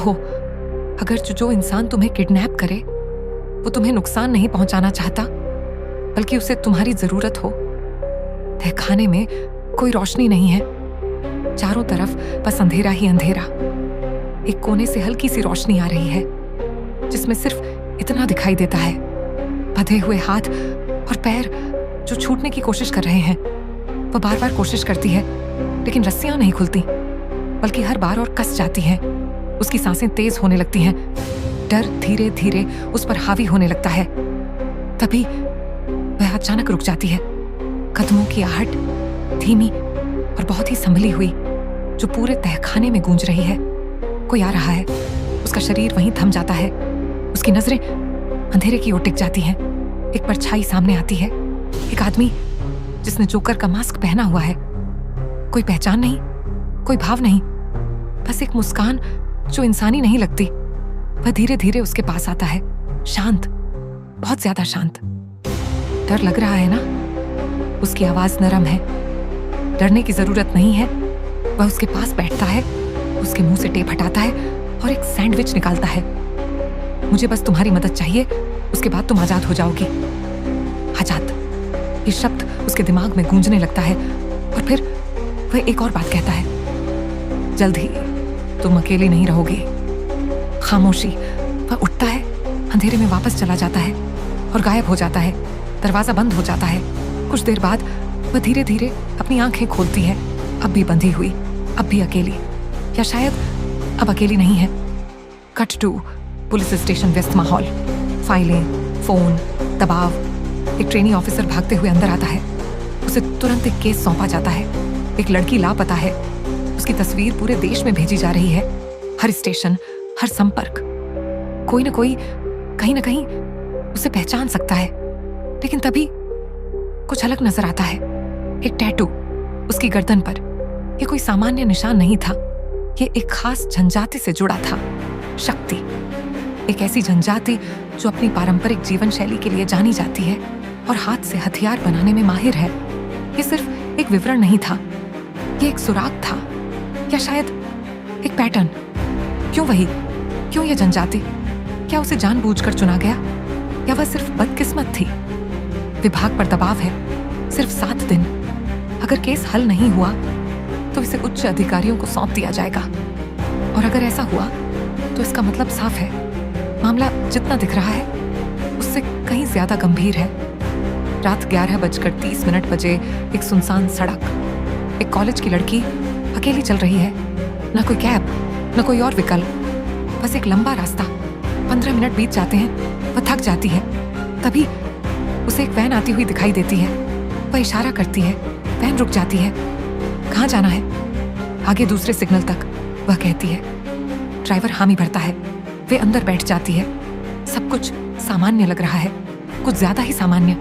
हो, अगर जो इंसान तुम्हें किडनैप करे वो तुम्हें नुकसान नहीं पहुंचाना चाहता, बल्कि उसे तुम्हारी जरूरत हो। तहखाने में कोई रोशनी नहीं है, चारों तरफ बस अंधेरा ही अंधेरा। एक कोने से हल्की सी रोशनी आ रही है, जिसमें सिर्फ इतना दिखाई देता है, बंधे हुए हाथ और पैर जो छूटने की कोशिश कर रहे हैं। वह बार बार कोशिश करती है, लेकिन रस्सियां नहीं खुलती, बल्कि हर बार और कस जाती हैं। उसकी सांसें तेज होने लगती हैं, डर धीरे धीरे उस पर हावी होने लगता है। तभी वह अचानक रुक जाती है। कदमों की आहट धीमी और बहुत ही संभली हुई, जो पूरे तहखाने में गूंज रही है। कोई आ रहा है। उसका शरीर वहीं थम जाता है। उसकी नजरें अंधेरे की ओर टिक जाती हैं। एक परछाई सामने आती है, एक आदमी जिसने जोकर का मास्क पहना हुआ है। कोई पहचान नहीं, कोई भाव नहीं, बस एक मुस्कान जो इंसानी नहीं लगती। वह धीरे धीरे उसके पास आता है, शांत, बहुत ज्यादा शांत। डर लग रहा है ना? उसकी आवाज नरम है। डरने की जरूरत नहीं है। वह उसके पास बैठता है, उसके मुंह से टेप हटाता है और एक सैंडविच निकालता है। मुझे बस तुम्हारी मदद चाहिए, उसके बाद तुम आजाद हो जाओगी। आजाद, ये शब्द उसके दिमाग में गूंजने लगता है। और फिर वह एक और बात कहता है, जल्द ही तुम अकेली नहीं रहोगी। खामोशी। वह उठता है, अंधेरे में वापस चला जाता है और गायब हो जाता है। दरवाजा बंद हो जाता है। कुछ देर बाद वह धीरे धीरे अपनी आंखें खोलती है, अब भी बंधी हुई, अब भी अकेली, या शायद अब अकेली नहीं है। Cut to police station west माहौल। फाइलें, फोन, दबाव। एक ट्रेनी ऑफिसर भागते हुए अंदर आता है। उसे तुरंत एक केस सौंपा जाता है। एक लड़की लापता है। उसकी तस्वीर पूरे देश में भेजी जा रही है। हर स्टेशन, हर संपर्क, कोई ना कोई कहीं ना कहीं उसे पहचान सकता है। लेकिन तभी कुछ अलग नजर आता है। एक टैटू उसकी गर्दन पर। यह कोई सामान्य निशान नहीं था, यह एक खास जनजाति से जुड़ा था। शक्ति, एक ऐसी जनजाति जो अपनी पारंपरिक जीवन शैली के लिए जानी जाती है और हाथ से हथियार बनाने में माहिर है। यह सिर्फ एक विवरण नहीं था, यह एक सुराग था, या शायद एक पैटर्न। क्यों वही? क्यों यह जनजाति? क्या उसे जानबूझकर चुना गया, या वह सिर्फ बदकिस्मत थी? विभाग पर दबाव है, सिर्फ 7 दिन। अगर केस हल नहीं हुआ तो इसे उच्च अधिकारियों को सौंप दिया जाएगा। और अगर ऐसा हुआ तो इसका मतलब साफ है, मामला जितना दिख रहा है उससे कहीं ज्यादा गंभीर है। रात 11:30 बजे एक सुनसान सड़क। एक कॉलेज की लड़की अकेली चल रही है। ना कोई कैब, ना कोई और विकल्प, बस एक लंबा रास्ता। 15 मिनट बीत जाते हैं। वह थक जाती है। तभी उसे एक वैन आती हुई दिखाई देती है। वह इशारा करती है, वैन रुक जाती है। कहाँ जाना है? आगे दूसरे सिग्नल तक, वह कहती है। ड्राइवर हामी भरता है। वे अंदर बैठ जाती है। सब कुछ सामान्य लग रहा है, कुछ ज्यादा ही सामान्य।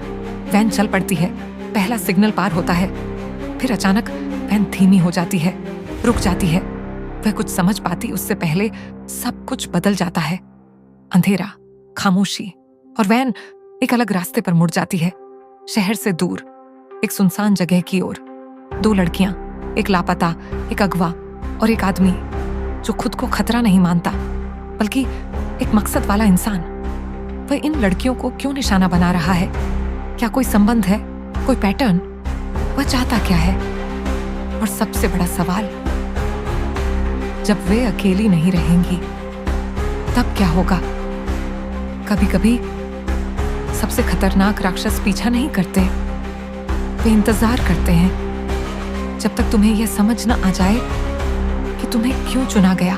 वैन चल पड़ती है। पहला सिग्नल पार होता है। फिर अचानक वैन धीमी हो जाती है, रुक जाती है। वह कुछ समझ पाती उससे पहले सब कुछ बदल जाता है। अंधेरा, खामोशी, और वैन एक अलग रास्ते पर मुड़ जाती है। शहर से दूर, एक सुनसान जगह की ओर। 2 लड़कियां, एक लापता, एक अगवा और एक आदमी जो खुद को खतरा नहीं मानता, बल्कि एक मकसद वाला इंसान। वह इन लड़कियों को क्यों निशाना बना रहा है? क्या कोई संबंध है, कोई पैटर्न? वह चाहता क्या है? और सबसे बड़ा सवाल, जब वे अकेली नहीं रहेंगी तब क्या होगा? कभी कभी सबसे खतरनाक राक्षस पीछा नहीं करते, वे इंतजार करते हैं, जब तक तुम्हें यह समझ न आ जाए कि तुम्हें क्यों चुना गया।